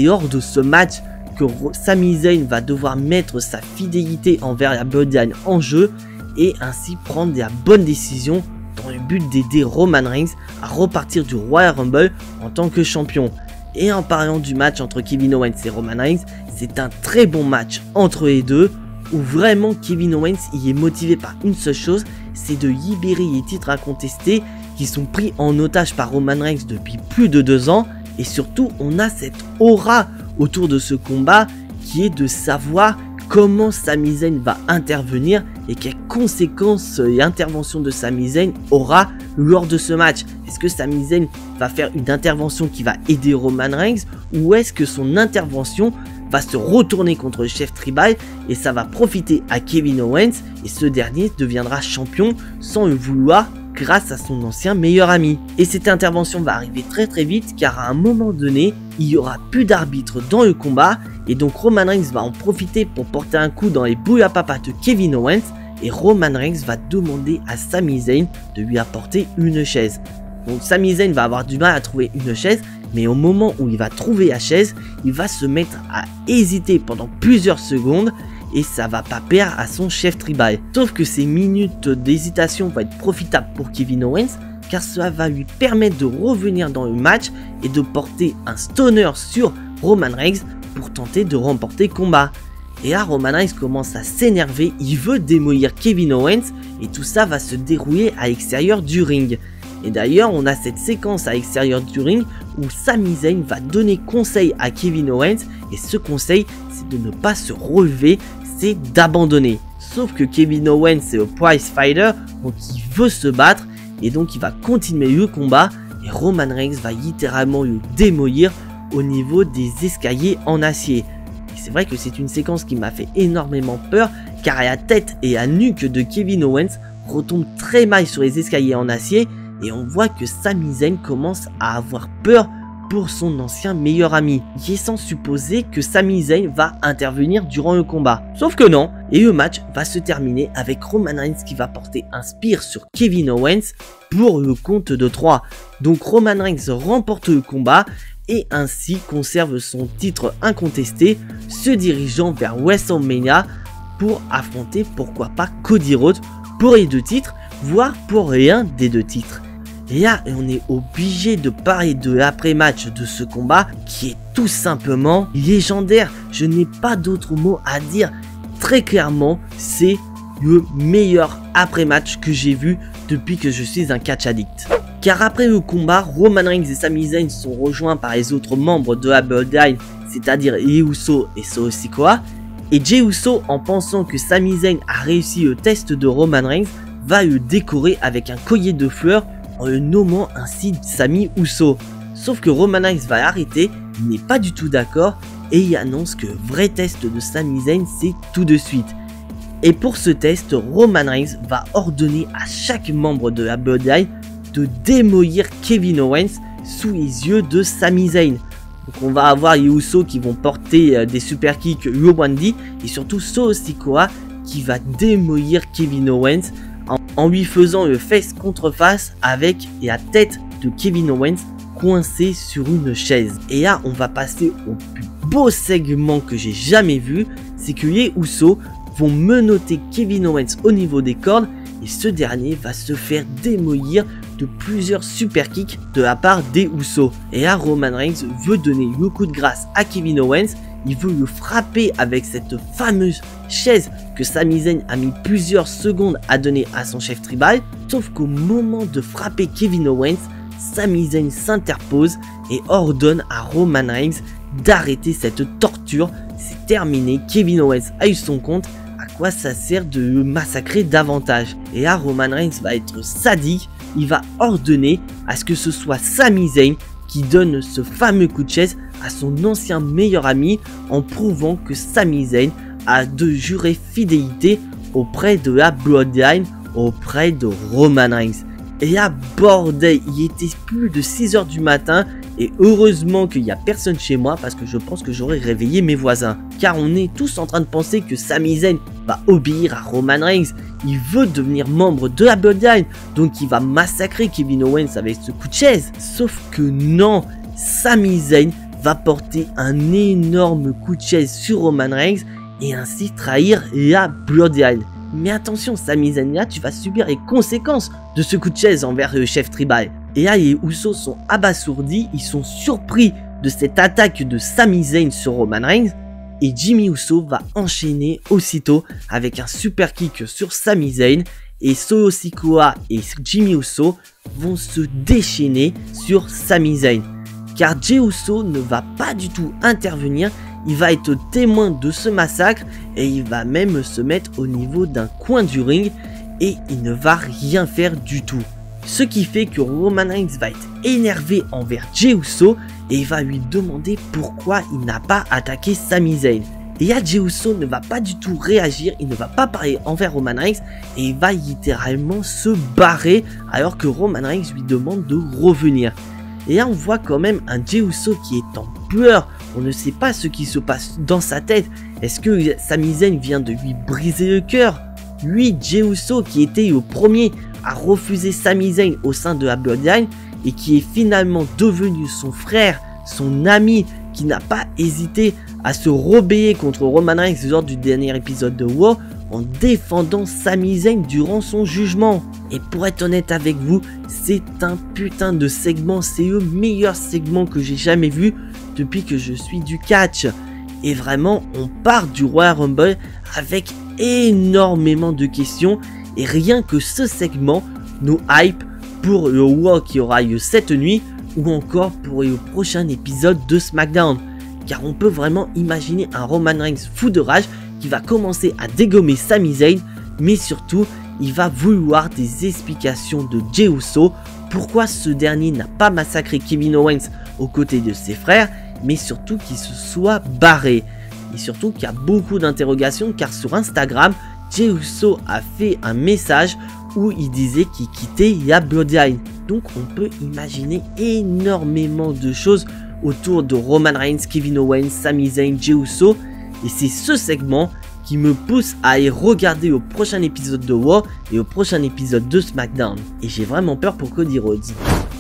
lors de ce match que Sami Zayn va devoir mettre sa fidélité envers la Bloodline en jeu et ainsi prendre la bonne décision dans le but d'aider Roman Reigns à repartir du Royal Rumble en tant que champion. Et en parlant du match entre Kevin Owens et Roman Reigns, c'est un très bon match entre les deux où vraiment Kevin Owens y est motivé par une seule chose, c'est de libérer les titres incontestés qui sont pris en otage par Roman Reigns depuis plus de 2 ans. Et surtout, on a cette aura autour de ce combat qui est de savoir comment Sami Zayn va intervenir et quelles conséquences l'intervention de Sami Zayn aura lors de ce match. Est-ce que Sami Zayn va faire une intervention qui va aider Roman Reigns ou est-ce que son intervention va se retourner contre le chef tribal et ça va profiter à Kevin Owens et ce dernier deviendra champion sans le vouloir grâce à son ancien meilleur ami. Et cette intervention va arriver très vite car à un moment donné, il n'y aura plus d'arbitre dans le combat et donc Roman Reigns va en profiter pour porter un coup dans les bouilles papa de Kevin Owens et Roman Reigns va demander à Sami Zayn de lui apporter une chaise. Donc Sami Zayn va avoir du mal à trouver une chaise, mais au moment où il va trouver la chaise, il va se mettre à hésiter pendant plusieurs secondes et ça va pas plaire à son chef tribal. Sauf que ces minutes d'hésitation vont être profitables pour Kevin Owens car cela va lui permettre de revenir dans le match et de porter un stunner sur Roman Reigns pour tenter de remporter le combat. Et là Roman Reigns commence à s'énerver, il veut démolir Kevin Owens et tout ça va se dérouler à l'extérieur du ring. Et d'ailleurs on a cette séquence à l'extérieur du ring où Sami Zayn va donner conseil à Kevin Owens et ce conseil c'est de ne pas se relever, c'est d'abandonner. Sauf que Kevin Owens c'est le prize fighter donc il veut se battre et donc il va continuer le combat et Roman Reigns va littéralement le démolir au niveau des escaliers en acier. Et c'est vrai que c'est une séquence qui m'a fait énormément peur car la tête et la nuque de Kevin Owens retombent très mal sur les escaliers en acier et on voit que Sami Zayn commence à avoir peur pour son ancien meilleur ami, laissant supposer que Sami Zayn va intervenir durant le combat. Sauf que non, et le match va se terminer avec Roman Reigns qui va porter un spear sur Kevin Owens pour le compte de 3. Donc Roman Reigns remporte le combat et ainsi conserve son titre incontesté, se dirigeant vers WrestleMania pour affronter pourquoi pas Cody Rhodes pour les 2 titres, voire pour l'un des 2 titres. Et là, on est obligé de parler de l'après-match de ce combat qui est tout simplement légendaire. Je n'ai pas d'autres mots à dire. Très clairement, c'est le meilleur après-match que j'ai vu depuis que je suis un catch addict. Car après le combat, Roman Reigns et Sami Zayn sont rejoints par les autres membres de la Bloodline, c'est-à-dire les Usos et Solo Sikoa. Et Jey Uso, en pensant que Sami Zayn a réussi le test de Roman Reigns, va le décorer avec un collier de fleurs en le nommant ainsi Sami Uso. Sauf que Roman Reigns va l'arrêter, il n'est pas du tout d'accord et il annonce que le vrai test de Sami Zayn c'est tout de suite. Et pour ce test, Roman Reigns va ordonner à chaque membre de la Bloodline de démolir Kevin Owens sous les yeux de Sami Zayn. Donc on va avoir les Usos qui vont porter des super kicks Rwandi et surtout Solo Sikoa qui va démolir Kevin Owens en lui faisant le face contre face avec la tête de Kevin Owens coincée sur une chaise. Et là on va passer au plus beau segment que j'ai jamais vu, c'est que les Usos vont menotter Kevin Owens au niveau des cordes et ce dernier va se faire démolir de plusieurs super kicks de la part des Usos. Et là, Roman Reigns veut donner le coup de grâce à Kevin Owens, il veut le frapper avec cette fameuse chaise que Sami Zayn a mis plusieurs secondes à donner à son chef tribal, sauf qu'au moment de frapper Kevin Owens, Sami Zayn s'interpose et ordonne à Roman Reigns d'arrêter cette torture. C'est terminé, Kevin Owens a eu son compte, à quoi ça sert de le massacrer davantage? Et là, Roman Reigns va être sadique, il va ordonner à ce que ce soit Sami Zayn qui donne ce fameux coup de chaise à son ancien meilleur ami en prouvant que Sami Zayn a de jurer fidélité auprès de la Bloodline, auprès de Roman Reigns. Et là, bordel, il était plus de 6 h du matin et heureusement qu'il n'y a personne chez moi parce que je pense que j'aurais réveillé mes voisins. Car on est tous en train de penser que Sami Zayn va obéir à Roman Reigns. Il veut devenir membre de la Bloodline, donc il va massacrer Kevin Owens avec ce coup de chaise. Sauf que non, Sami Zayn va porter un énorme coup de chaise sur Roman Reigns et ainsi trahir la Bloodline. Mais attention, Sami Zayn, là, tu vas subir les conséquences de ce coup de chaise envers le chef tribal. Et là, les Usos sont abasourdis, ils sont surpris de cette attaque de Sami Zayn sur Roman Reigns. Et Jimmy Uso va enchaîner aussitôt avec un super kick sur Sami Zayn. Et Solo Sikoa et Jimmy Uso vont se déchaîner sur Sami Zayn. Car Jey Uso ne va pas du tout intervenir. Il va être témoin de ce massacre et il va même se mettre au niveau d'un coin du ring et il ne va rien faire du tout. Ce qui fait que Roman Reigns va être énervé envers Jey Uso et il va lui demander pourquoi il n'a pas attaqué Sami Zayn. Et là, Jey Uso ne va pas du tout réagir, il ne va pas parler envers Roman Reigns et il va littéralement se barrer alors que Roman Reigns lui demande de revenir. Et là, on voit quand même un Jey Uso qui est en pleurs. On ne sait pas ce qui se passe dans sa tête. Est-ce que Sami Zayn vient de lui briser le cœur? Lui, Jey Uso, qui était le premier à refuser Sami Zayn au sein de la Bloodline et qui est finalement devenu son frère, son ami, qui n'a pas hésité à se rebeller contre Roman Reigns lors du dernier épisode de Raw en défendant Sami Zayn durant son jugement. Et pour être honnête avec vous, c'est un putain de segment, c'est le meilleur segment que j'ai jamais vu depuis que je suis du catch. Et vraiment, on part du Royal Rumble avec énormément de questions et rien que ce segment nous hype pour le Raw qui aura lieu cette nuit ou encore pour le prochain épisode de SmackDown. Car on peut vraiment imaginer un Roman Reigns fou de rage qui va commencer à dégommer Sami Zayn, mais surtout il va vouloir des explications de Jey Uso, pourquoi ce dernier n'a pas massacré Kevin Owens aux côtés de ses frères, mais surtout qu'il se soit barré. Et surtout qu'il y a beaucoup d'interrogations car sur Instagram, Jey Uso a fait un message où il disait qu'il quittait la Bloodline. Donc on peut imaginer énormément de choses autour de Roman Reigns, Kevin Owens, Sami Zayn, Jey Uso. Et c'est ce segment qui me pousse à aller regarder au prochain épisode de Raw et au prochain épisode de SmackDown. Et j'ai vraiment peur pour Cody Rhodes.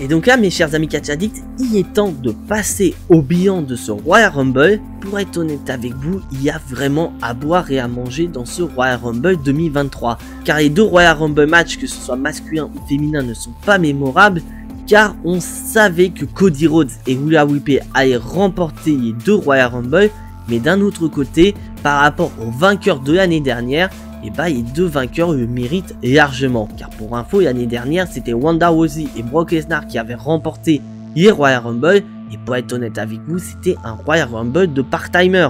Et donc là, mes chers amis catch addicts, il est temps de passer au bilan de ce Royal Rumble. Pour être honnête avec vous, il y a vraiment à boire et à manger dans ce Royal Rumble 2023. Car les deux Royal Rumble matchs, que ce soit masculin ou féminin, ne sont pas mémorables. Car on savait que Cody Rhodes et Rhea Ripley allaient remporter les deux Royal Rumble. Mais d'un autre côté, par rapport aux vainqueurs de l'année dernière, et bah les deux vainqueurs le méritent largement. Car pour info, l'année dernière, c'était Ronda Rousey et Brock Lesnar qui avaient remporté les Royal Rumble. Et pour être honnête avec vous, c'était un Royal Rumble de part-timer.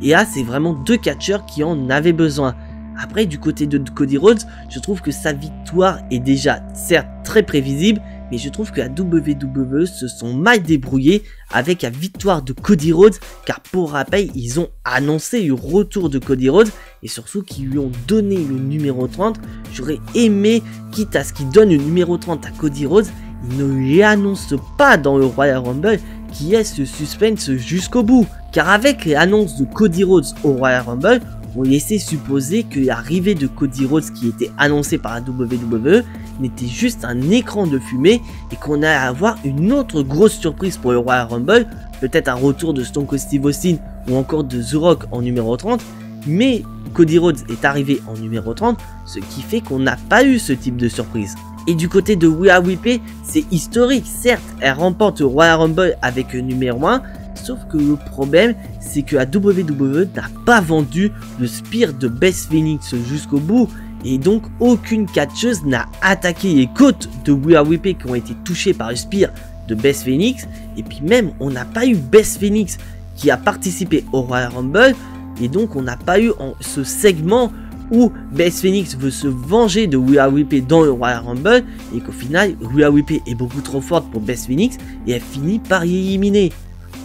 Et là, c'est vraiment deux catcheurs qui en avaient besoin. Après, du côté de Cody Rhodes, je trouve que sa victoire est déjà, certes, très prévisible. Mais je trouve que la WWE se sont mal débrouillés avec la victoire de Cody Rhodes. Car pour rappel, ils ont annoncé le retour de Cody Rhodes. Et surtout qu'ils lui ont donné le numéro 30. J'aurais aimé, quitte à ce qu'ils donnent le numéro 30 à Cody Rhodes, ils ne l'annoncent pas dans le Royal Rumble, qui est ce suspense jusqu'au bout. Car avec l'annonce de Cody Rhodes au Royal Rumble, on laissait supposer que l'arrivée de Cody Rhodes qui était annoncée par la WWE n'était juste un écran de fumée et qu'on allait avoir une autre grosse surprise pour le Royal Rumble, peut-être un retour de Stone Cold Steve Austin ou encore de The Rock en numéro 30, Mais Cody Rhodes est arrivé en numéro 30, ce qui fait qu'on n'a pas eu ce type de surprise. Et du côté de Rhea Ripley, c'est historique, certes, elle remporte le Royal Rumble avec le numéro 1, sauf que le problème, c'est que la WWE n'a pas vendu le Spear de Beth Phoenix jusqu'au bout, et donc aucune catcheuse n'a attaqué les côtes de Rhea Ripley qui ont été touchées par le Spear de Beth Phoenix, et puis même on n'a pas eu Beth Phoenix qui a participé au Royal Rumble, et donc on n'a pas eu ce segment où Beth Phoenix veut se venger de Rhea Ripley dans le Royal Rumble, et qu'au final Rhea Ripley est beaucoup trop forte pour Beth Phoenix, et elle finit par y éliminer.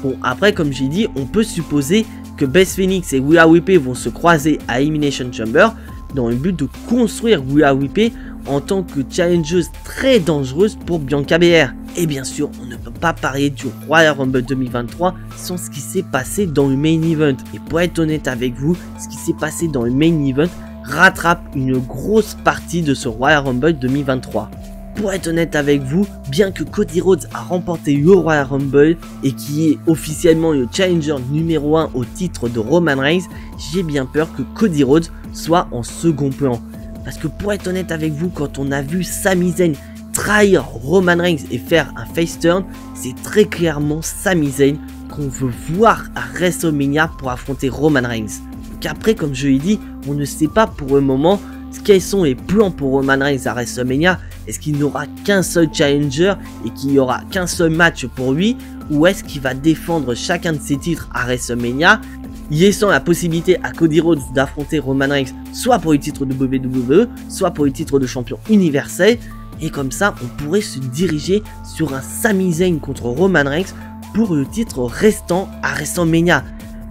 Bon, après, comme j'ai dit, on peut supposer que Beth Phoenix et Rhea Ripley vont se croiser à Elimination Chamber dans le but de construire Rhea Ripley en tant que challengeuse très dangereuse pour Bianca Belair. Et bien sûr, on ne peut pas parler du Royal Rumble 2023 sans ce qui s'est passé dans le main event. Et pour être honnête avec vous, ce qui s'est passé dans le main event rattrape une grosse partie de ce Royal Rumble 2023. Pour être honnête avec vous, bien que Cody Rhodes a remporté le Royal Rumble et qui est officiellement le challenger numéro 1 au titre de Roman Reigns, j'ai bien peur que Cody Rhodes soit en second plan. Parce que pour être honnête avec vous, quand on a vu Sami Zayn trahir Roman Reigns et faire un face turn, c'est très clairement Sami Zayn qu'on veut voir à WrestleMania pour affronter Roman Reigns. Donc après, comme je l'ai dit, on ne sait pas pour le moment quels sont les plans pour Roman Reigns à WrestleMania. Est-ce qu'il n'aura qu'un seul challenger et qu'il n'y aura qu'un seul match pour lui, ou est-ce qu'il va défendre chacun de ses titres à WrestleMania, laissant la possibilité à Cody Rhodes d'affronter Roman Reigns soit pour le titre de WWE, soit pour le titre de champion universel, et comme ça on pourrait se diriger sur un Sami Zayn contre Roman Reigns pour le titre restant à WrestleMania.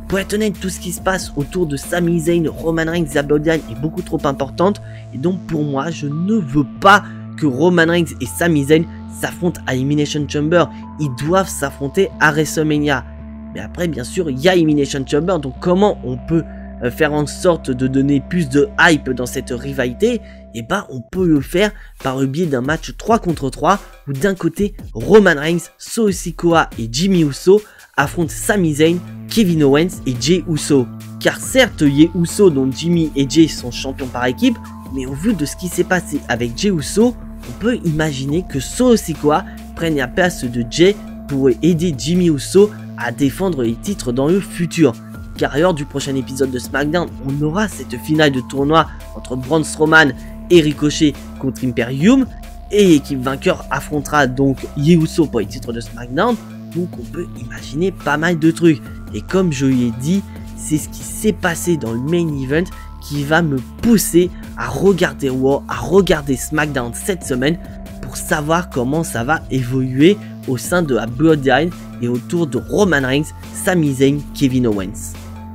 Pour être honnête, tout ce qui se passe autour de Sami Zayn, Roman Reigns, Bloodline est beaucoup trop importante, et donc pour moi je ne veux pas que Roman Reigns et Sami Zayn s'affrontent à Elimination Chamber. Ils doivent s'affronter à WrestleMania. Mais après, bien sûr, il y a Elimination Chamber, donc comment on peut faire en sorte de donner plus de hype dans cette rivalité? Et bah, on peut le faire par le biais d'un match 3 contre 3, où d'un côté, Roman Reigns, Solo Sikoa et Jimmy Uso affrontent Sami Zayn, Kevin Owens et Jey Uso. Car certes, les Uso, dont Jimmy et Jey sont champions par équipe, mais au vu de ce qui s'est passé avec Jey Uso, on peut imaginer que Solo Sikoa prenne la place de Jey pour aider Jimmy Uso à défendre les titres dans le futur. Car lors du prochain épisode de SmackDown, on aura cette finale de tournoi entre Braun Strowman et Ricochet contre Imperium, et l'équipe vainqueur affrontera donc les Uso pour les titres de SmackDown. Donc on peut imaginer pas mal de trucs. Et comme je l'ai dit, c'est ce qui s'est passé dans le main event qui va me pousser à regarder Raw, à regarder SmackDown cette semaine pour savoir comment ça va évoluer au sein de la Bloodline et autour de Roman Reigns, Sami Zayn, Kevin Owens.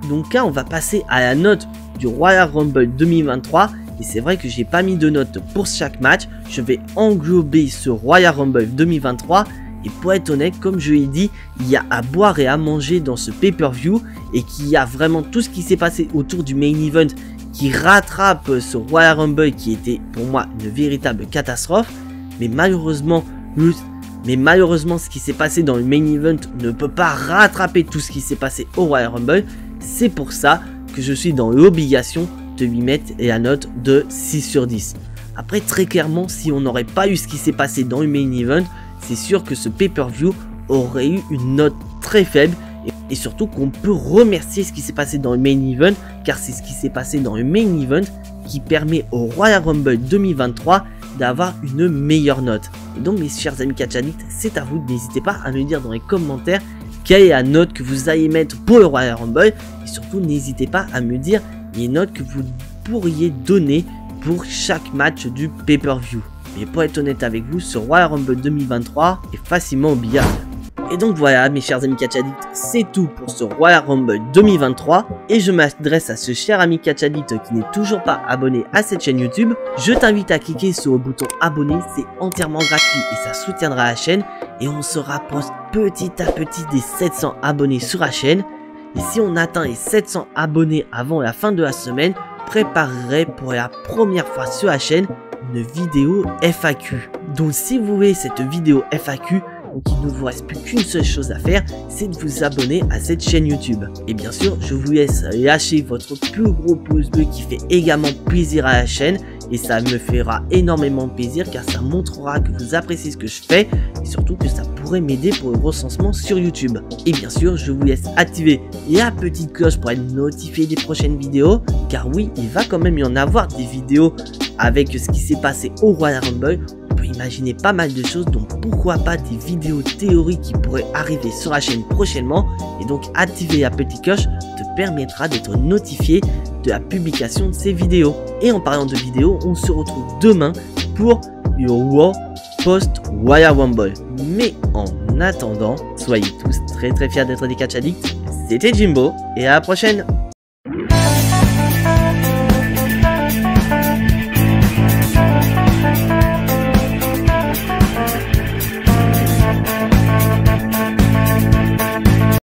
Donc là on va passer à la note du Royal Rumble 2023, et c'est vrai que j'ai pas mis de note pour chaque match. Je vais englober ce Royal Rumble 2023, et pour être honnête, comme je l'ai dit, il y a à boire et à manger dans ce pay-per-view, et qu'il y a vraiment tout ce qui s'est passé autour du main event qui rattrape ce Royal Rumble qui était pour moi une véritable catastrophe. Mais malheureusement ce qui s'est passé dans le main event ne peut pas rattraper tout ce qui s'est passé au Royal Rumble. C'est pour ça que je suis dans l'obligation de lui mettre la note de 6 sur 10. Après, très clairement, si on n'aurait pas eu ce qui s'est passé dans le main event, c'est sûr que ce pay-per-view aurait eu une note très faible. Et surtout qu'on peut remercier ce qui s'est passé dans le main event, car c'est ce qui s'est passé dans le main event qui permet au Royal Rumble 2023 d'avoir une meilleure note. Et donc mes chers amis catch addicts, c'est à vous, n'hésitez pas à me dire dans les commentaires quelle est la note que vous allez mettre pour le Royal Rumble, et surtout n'hésitez pas à me dire les notes que vous pourriez donner pour chaque match du pay-per-view. Mais pour être honnête avec vous, ce Royal Rumble 2023 est facilement oubliable. Et donc voilà mes chers amis catch addicts, c'est tout pour ce Royal Rumble 2023, et je m'adresse à ce cher ami catch addict qui n'est toujours pas abonné à cette chaîne YouTube. Je t'invite à cliquer sur le bouton abonner, c'est entièrement gratuit et ça soutiendra la chaîne, et on se rapproche petit à petit des 700 abonnés sur la chaîne. Et si on atteint les 700 abonnés avant la fin de la semaine, préparerai pour la première fois sur la chaîne une vidéo FAQ. Donc si vous voulez cette vidéo FAQ, Donc il ne vous reste plus qu'une seule chose à faire, c'est de vous abonner à cette chaîne YouTube. Et bien sûr, je vous laisse lâcher votre plus gros pouce bleu qui fait également plaisir à la chaîne. Et ça me fera énormément plaisir car ça montrera que vous appréciez ce que je fais et surtout que ça pourrait m'aider pour le recensement sur YouTube. Et bien sûr, je vous laisse activer la petite cloche pour être notifié des prochaines vidéos car oui, il va quand même y en avoir des vidéos avec ce qui s'est passé au Royal Rumble. On peut imaginer pas mal de choses, donc pourquoi pas des vidéos théoriques qui pourraient arriver sur la chaîne prochainement. Et donc activer la petite cloche te permettra d'être notifié de la publication de ces vidéos. Et en parlant de vidéos, on se retrouve demain pour le Raw Post Royal Rumble. Mais en attendant, soyez tous très fiers d'être des catch addicts. C'était Jimbo et à la prochaine.